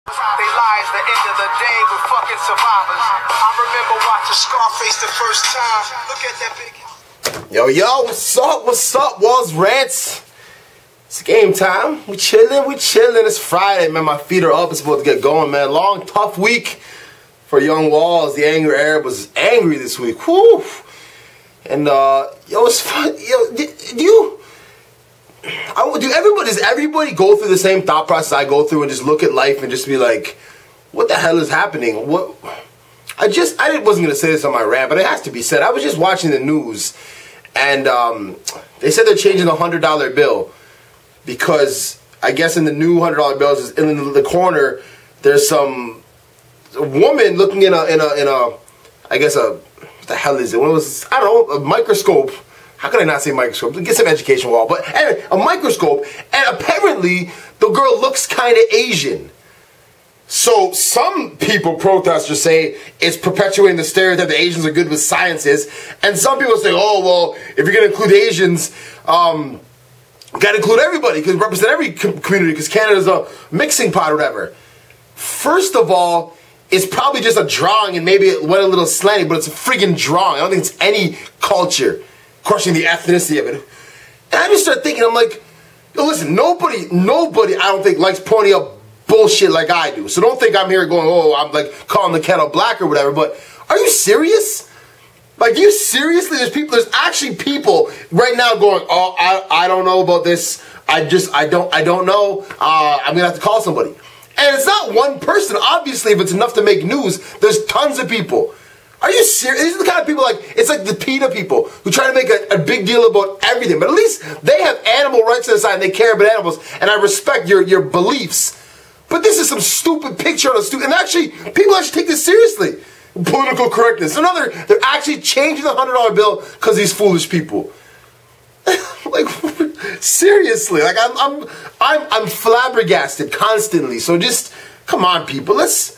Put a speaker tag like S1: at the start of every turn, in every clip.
S1: They lie at the end of the day with fucking survivors. I remember watching Scarface the first time. Look at that big...
S2: Yo, what's up, Walz, Rantz? It's game time. We chilling. It's Friday, man. My feet are up. It's supposed to get going, man. Long, tough week for young Walz. The angry Arab was angry this week. Whew. And, yo, it's fun. Yo, does everybody go through the same thought process I go through and just look at life and just be like, what the hell is happening? I wasn't going to say this on my rant, but it has to be said. I was just watching the news, and they said they're changing the $100 bill because I guess in the new $100 bills, in the corner, there's some woman looking in a I guess what the hell is it? I don't know, a microscope. How can I not say microscope? Get some education, Wall. But anyway, a microscope, and apparently the girl looks kind of Asian. So some people, protesters, say it's perpetuating the stereotype that Asians are good with sciences, and some people say, oh well, if you're gonna include Asians, you gotta include everybody because represent every community because Canada's a mixing pot or whatever. First of all, it's probably just a drawing and maybe it went a little slanty, but it's a friggin' drawing. I don't think it's any culture. Questioning the ethnicity of it. And I just started thinking, I'm like, yo, listen, nobody, I don't think likes pointing up bullshit like I do. So don't think I'm here going, oh, I'm like calling the kettle black or whatever, but are you serious? Like, you seriously, there's actually people right now going, oh, I don't know about this. I don't know. I'm gonna have to call somebody. And it's not one person. Obviously, if it's enough to make news, there's tons of people. Are you serious? These are the kind of people it's like the PETA people who try to make a big deal about everything. But at least they have animal rights on the side and they care about animals. And I respect your beliefs. But this is some stupid picture on a stupid... And actually, people actually take this seriously. Political correctness. They're actually changing the $100 bill because these foolish people. Like, seriously. Like, I'm flabbergasted constantly. So just, come on, people. Let's...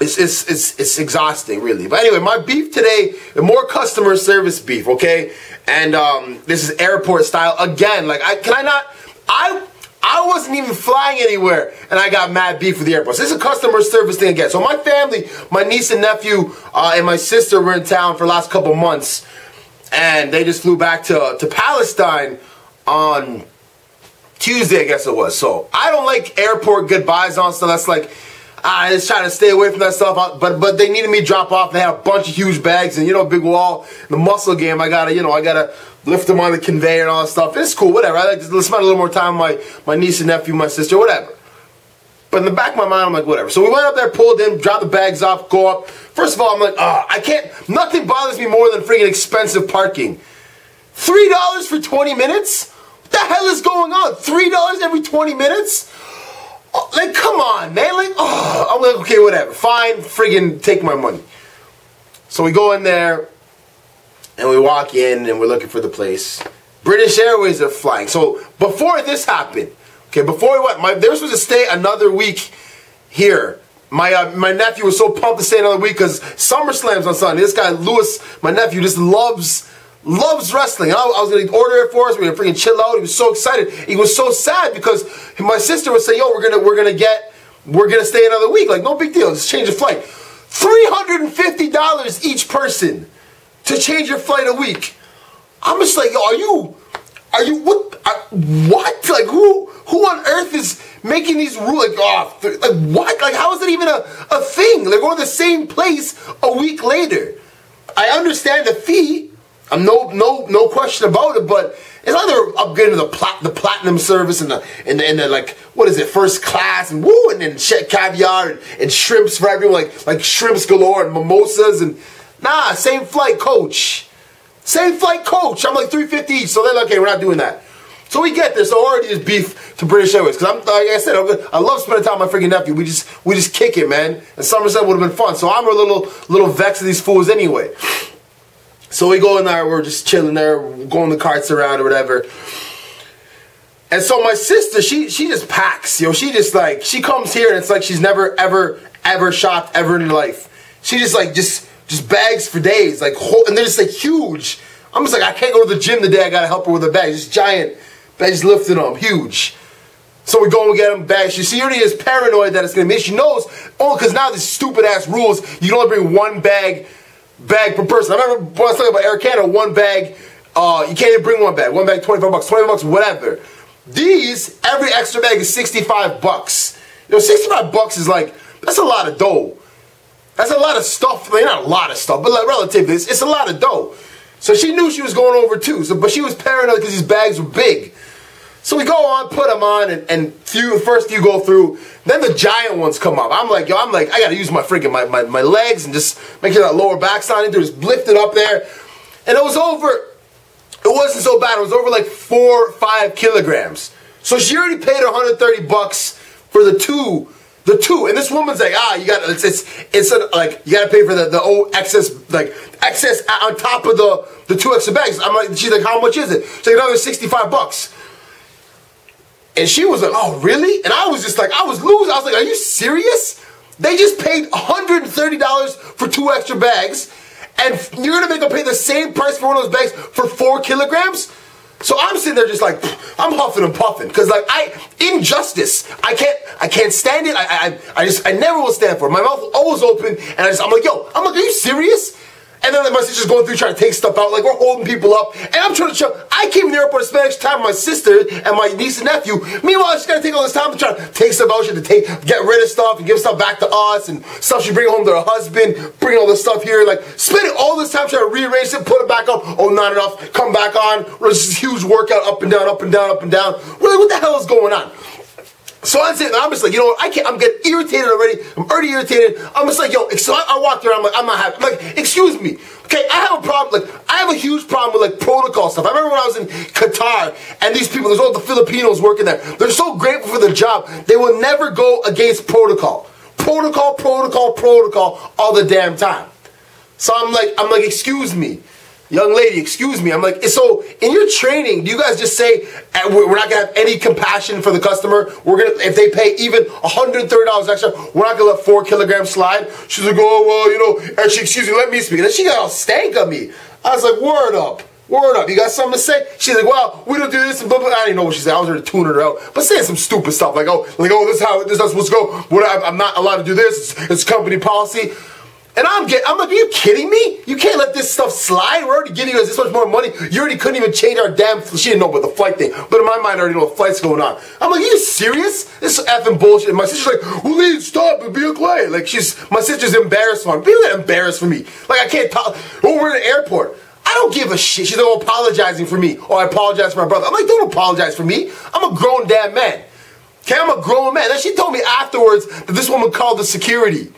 S2: It's exhausting, really. But anyway, my beef today, more customer service beef, okay? And this is airport style again. Like, I wasn't even flying anywhere, and I got mad beef with the airport. So this is a customer service thing again. So my family, my niece and nephew, and my sister were in town for the last couple months, and they just flew back to Palestine on Tuesday, I guess it was. So I don't like airport goodbyes on stuff. That's like... I just trying to stay away from that stuff, but they needed me to drop off. They had a bunch of huge bags, and Big Wall, the muscle game. I gotta lift them on the conveyor and all that stuff. It's cool, whatever. I like to spend a little more time with my niece and nephew, my sister, whatever. But in the back of my mind, I'm like, whatever. So we went up there, pulled in, dropped the bags off, go up. First of all, I'm like, I can't. Nothing bothers me more than freaking expensive parking. $3 for 20 minutes? What the hell is going on? $3 every 20 minutes? Like, come on, man. Like, I'm like, okay, whatever. Fine, friggin' take my money. So we go in there, and we walk in, and we're looking for the place. British Airways are flying. So before this happened, okay, before we went, they were supposed to stay another week here. My nephew was so pumped to stay another week because SummerSlam's on Sunday. This guy, Lewis, my nephew, just loves wrestling. I was going to order it for us. We were going to freaking chill out. He was so excited. He was so sad because my sister would say, yo, we're going to stay another week. Like, no big deal. Just change the flight. $350 each person to change your flight a week. I'm just like, yo, what? Like, who on earth is making these rules? Like, what? Like, how is it even a thing? They're going to the same place a week later. I understand the fee. No question about it, but it's either upgrading to the platinum service and the like, what is it, first class and woo, and then caviar and shrimps for everyone, like shrimps galore and mimosas and nah, same flight coach. I'm like $350 each, so they're like, okay, we're not doing that. So we get there, so already there's beef to British Airways because like I said, I love spending time with my freaking nephew. We just kick it, man. And Somerset would have been fun, so I'm a little vexed of these fools anyway. So we go in there, we're just chilling there, going the carts around or whatever. And so my sister, she just packs, she comes here and it's like she's never, ever shopped ever in her life. She just just bags for days, and they're just huge. I'm just like, I can't go to the gym the day I gotta help her with her bag. Just giant bags, lifting them, huge. So we go and get him back. She already is paranoid that it's going to miss. She knows, because now these stupid ass rules, you can only bring one bag per person. I remember when I was talking about Air Canada, one bag, you can't even bring one bag. One bag, $25, whatever. These, every extra bag is $65. You know, $65 is like, that's a lot of dough. That's a lot of stuff. Like, not a lot of stuff, but like relatively, it's a lot of dough. So she knew she was going over too. But she was paranoid because these bags were big. So we go on, put them on, and first few go through. Then the giant ones come up. I'm like, I gotta use my freaking my legs and just make sure that lower back's not into it. Just lift it up there, and it was over. It wasn't so bad. It was over like 4 or 5 kilograms. So she already paid $130 for the two. And this woman's like, you got like you gotta pay for the excess on top of the 2 extra bags. I'm like, she's like, how much is it? She's like, another $65. And she was like, oh, really? And I was just like, I was losing. I was like, are you serious? They just paid $130 for 2 extra bags, and you're going to make them pay the same price for one of those bags for 4 kilograms? So I'm sitting there just like, I'm huffing and puffing. Because, like, injustice. I can't stand it. I never will stand for it. My mouth always open, and I'm like, are you serious? And then my sister's going through trying to take stuff out, like we're holding people up. And I'm trying to show, I came in the airport to spend extra time with my sister and my niece and nephew. Meanwhile, she's got to take all this time to try to take stuff out. She had to get rid of stuff and give stuff back to us and stuff she bring home to her husband, bring all this stuff here. Like, spending all this time trying to rearrange it, put it back up. Oh, not enough. Come back on. There's this huge workout up and down, up and down, up and down. We're like, what the hell is going on? So I'm sitting there, I'm just like, you know what, I'm getting irritated already. I'm already irritated. I'm just like, so I walked around, I'm like, I'm not happy. I'm like, excuse me. Okay, I have a problem, like, I have a huge problem with, like, protocol stuff. I remember when I was in Qatar, and these people, there's all the Filipinos working there. They're so grateful for the job, they will never go against protocol. Protocol, all the damn time. So I'm like, excuse me. Young lady, excuse me. I'm like, so in your training, do you guys just say we're not gonna have any compassion for the customer? We're gonna, if they pay even $130 extra, we're not gonna let 4 kilograms slide. She's like, oh well, you know. And she, excuse me, let me speak. And then she got all stank on me. I was like, word up. You got something to say? She's like, well, we don't do this and blah blah. I didn't know what she said. I was there to tune her out, but saying some stupid stuff like, this is how this is supposed to go. I'm not allowed to do this. It's company policy. And I'm like, are you kidding me? You can't let this stuff slide. We're already giving you this much more money. You already couldn't even change our damn. She didn't know about the flight thing, but in my mind, I already know the flight's going on. I'm like, are you serious? This is effing bullshit. And my sister's like, well, Lee, stop and be quiet. Like, my sister's embarrassed for me. Be embarrassed for me. Like, I can't talk. Oh, we're in the airport. I don't give a shit. She's like, apologizing for me. Oh, I apologize for my brother. I'm like, don't apologize for me. I'm a grown damn man. Okay, I'm a grown man. Then she told me afterwards that this woman called the security.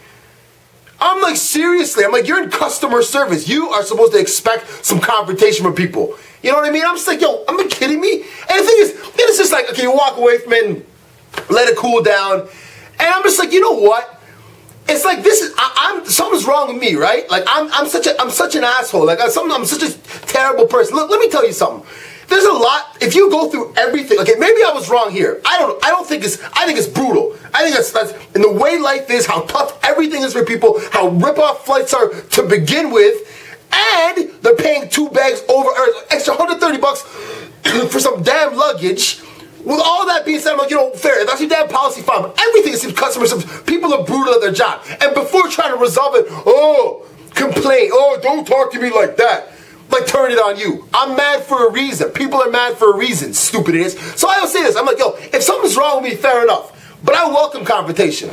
S2: I'm like, seriously, I'm like, you're in customer service. You are supposed to expect some confrontation from people. You know what I mean? I'm just like, yo, am I kidding me? And the thing is, then it's just like, okay, you walk away from it and let it cool down. And I'm just like, you know what? It's like, this is, something's wrong with me, right? Like, I'm such an asshole. Like, I'm such a terrible person. Look, let me tell you something. There's a lot, if you go through everything, okay, maybe I was wrong here. I think it's brutal. I think that's in the way life is, how tough everything is for people, how rip-off flights are to begin with, and they're paying 2 bags over, or extra $130 for some damn luggage. With all that being said, I'm like, you know, fair, that's your damn policy, fine, but everything seems customer service. People are brutal at their job. And before trying to resolve it, complain, don't talk to me like that. Like, turn it on you. I'm mad for a reason. People are mad for a reason, stupid it is. So I will say this, I'm like, yo, if something's wrong with me, fair enough. But I welcome confrontation.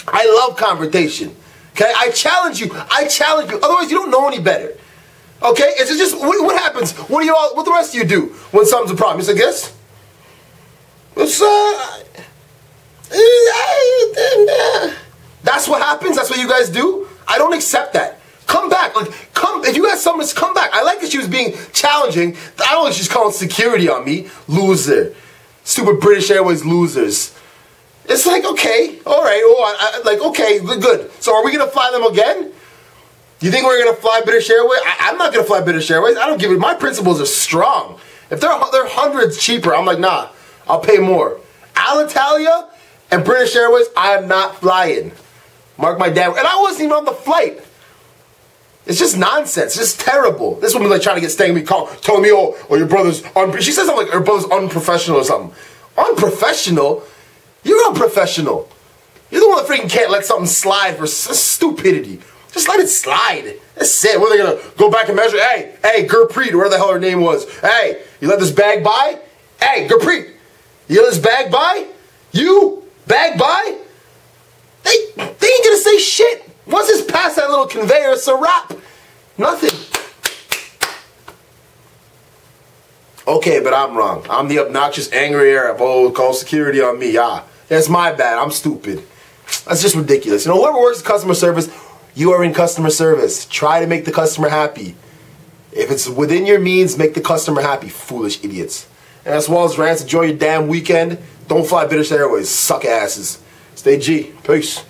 S2: I love confrontation. Okay, I challenge you. Otherwise, you don't know any better. Okay, it's just, what happens? What the rest of you do when something's a problem? It's like this. That's what happens? That's what you guys do? I don't accept that. Come back. Like, if you got something, come back. I like that she was being challenging. I don't think she's calling security on me. Loser. Stupid British Airways losers. It's like, okay, all right, okay, good. So are we going to fly them again? You think we're going to fly British Airways? I'm not going to fly British Airways. I don't give it. My principles are strong. If they're hundreds cheaper, I'm like, nah, I'll pay more. Alitalia and British Airways, I am not flying. Mark my damn. And I wasn't even on the flight. It's just nonsense. It's just terrible. This woman's like trying to get staying me, telling me, oh, your brother's she says something like her brother's unprofessional or something. Unprofessional? You're unprofessional. You're the one that freaking can't let something slide for stupidity. Just let it slide. That's it. What are they gonna go back and measure? Hey, Gurpreet, whatever the hell her name was. Hey, you let this bag by? Hey, Gurpreet, you let this bag by? You? Bag by? They ain't gonna say shit. Once it's past that little conveyor, it's a wrap. Nothing. Okay, but I'm wrong. I'm the obnoxious, angry Arab. Oh, call security on me. Ah, that's my bad. I'm stupid. That's just ridiculous. You know, whoever works in customer service, you are in customer service. Try to make the customer happy. If it's within your means, make the customer happy. Foolish idiots. And that's Walz, Rantz. Enjoy your damn weekend. Don't fly British Airways. Suck asses. Stay G. Peace.